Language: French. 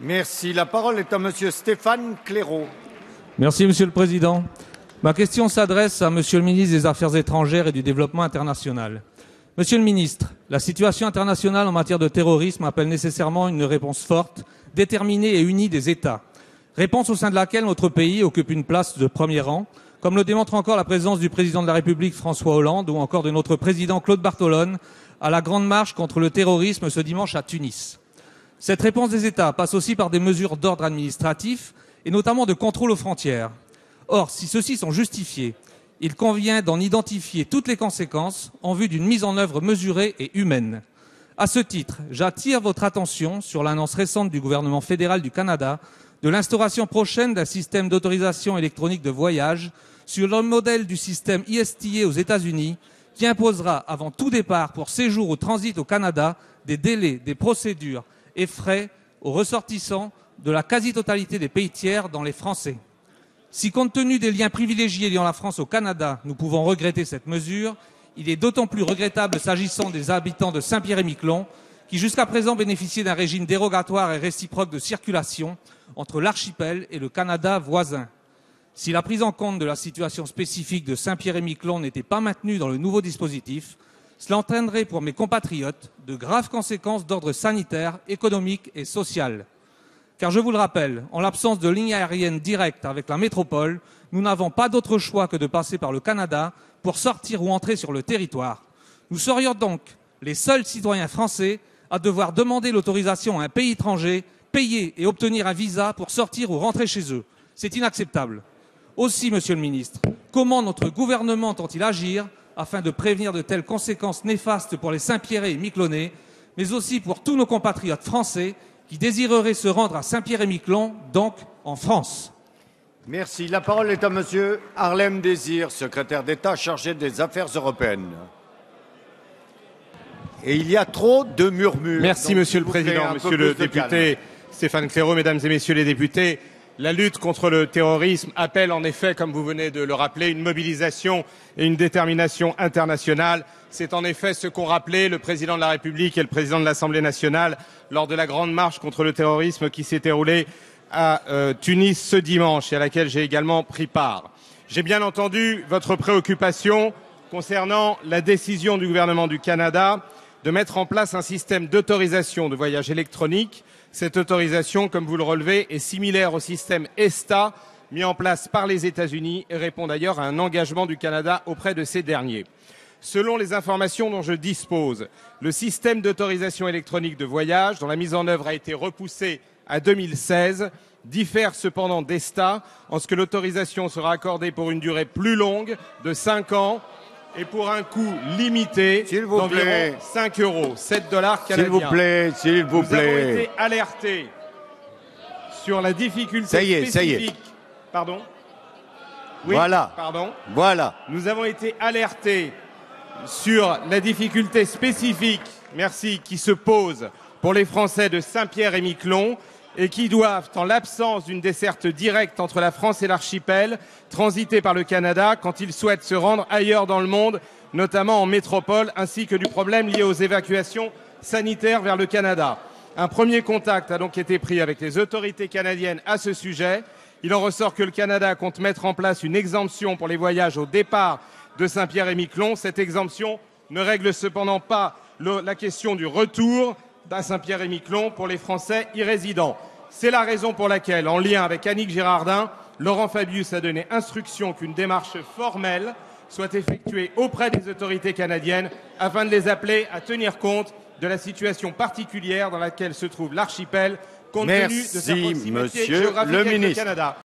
Merci. La parole est à Monsieur Stéphane Claireau. Merci, Monsieur le Président. Ma question s'adresse à Monsieur le ministre des Affaires étrangères et du Développement international. Monsieur le ministre, la situation internationale en matière de terrorisme appelle nécessairement une réponse forte, déterminée et unie des États. Réponse au sein de laquelle notre pays occupe une place de premier rang, comme le démontre encore la présence du président de la République François Hollande ou encore de notre président Claude Bartolone à la grande marche contre le terrorisme ce dimanche à Tunis. Cette réponse des États passe aussi par des mesures d'ordre administratif et notamment de contrôle aux frontières. Or, si ceux-ci sont justifiés, il convient d'en identifier toutes les conséquences en vue d'une mise en œuvre mesurée et humaine. À ce titre, j'attire votre attention sur l'annonce récente du gouvernement fédéral du Canada de l'instauration prochaine d'un système d'autorisation électronique de voyage sur le modèle du système ISTA aux États-Unis qui imposera avant tout départ pour séjour ou transit au Canada des délais, des procédures et frais aux ressortissants de la quasi-totalité des pays tiers dont les Français. Si compte tenu des liens privilégiés liant la France au Canada, nous pouvons regretter cette mesure, il est d'autant plus regrettable s'agissant des habitants de Saint-Pierre-et-Miquelon qui jusqu'à présent bénéficiaient d'un régime dérogatoire et réciproque de circulation entre l'archipel et le Canada voisin. Si la prise en compte de la situation spécifique de Saint-Pierre-et-Miquelon n'était pas maintenue dans le nouveau dispositif, cela entraînerait pour mes compatriotes de graves conséquences d'ordre sanitaire, économique et social. Car je vous le rappelle, en l'absence de ligne aérienne directe avec la métropole, nous n'avons pas d'autre choix que de passer par le Canada pour sortir ou entrer sur le territoire. Nous serions donc les seuls citoyens français à devoir demander l'autorisation à un pays étranger, payer et obtenir un visa pour sortir ou rentrer chez eux. C'est inacceptable. Aussi, Monsieur le Ministre, comment notre gouvernement entend-il agir afin de prévenir de telles conséquences néfastes pour les Saint-Pierrais et Miquelonais, mais aussi pour tous nos compatriotes français qui désireraient se rendre à Saint-Pierre-et-Miquelon, donc en France. Merci. La parole est à Monsieur Harlem Désir, secrétaire d'État chargé des Affaires européennes. Et il y a trop de murmures. Merci, donc, Monsieur le Président, Monsieur le député Stéphane Claireau, Mesdames et Messieurs les députés. La lutte contre le terrorisme appelle en effet, comme vous venez de le rappeler, une mobilisation et une détermination internationale. C'est en effet ce qu'ont rappelé le Président de la République et le Président de l'Assemblée nationale lors de la grande marche contre le terrorisme qui s'est déroulée à Tunis ce dimanche et à laquelle j'ai également pris part. J'ai bien entendu votre préoccupation concernant la décision du gouvernement du Canada de mettre en place un système d'autorisation de voyage électronique. Cette autorisation, comme vous le relevez, est similaire au système ESTA mis en place par les États-Unis et répond d'ailleurs à un engagement du Canada auprès de ces derniers. Selon les informations dont je dispose, le système d'autorisation électronique de voyage, dont la mise en œuvre a été repoussée à 2016, diffère cependant d'ESTA en ce que l'autorisation sera accordée pour une durée plus longue de 5 ans et pour un coût limité d'environ 5 €, 7 $ canadiens. S'il vous plaît, s'il vous plaît. Nous avons été alertés sur la difficulté spécifique. Ça y est. Pardon ? Oui, voilà. Pardon ? Voilà. Nous avons été alertés sur la difficulté spécifique, qui se pose pour les Français de Saint-Pierre-et-Miquelon et qui doivent, en l'absence d'une desserte directe entre la France et l'archipel, transiter par le Canada quand ils souhaitent se rendre ailleurs dans le monde, notamment en métropole, ainsi que du problème lié aux évacuations sanitaires vers le Canada. Un premier contact a donc été pris avec les autorités canadiennes à ce sujet. Il en ressort que le Canada compte mettre en place une exemption pour les voyages au départ de Saint-Pierre-et-Miquelon. Cette exemption ne règle cependant pas la question du retour à Saint-Pierre-et-Miquelon pour les Français y résidant. C'est la raison pour laquelle, en lien avec Annick Girardin, Laurent Fabius a donné instruction qu'une démarche formelle soit effectuée auprès des autorités canadiennes afin de les appeler à tenir compte de la situation particulière dans laquelle se trouve l'archipel compte tenu de sa proximité géographique avec le Canada.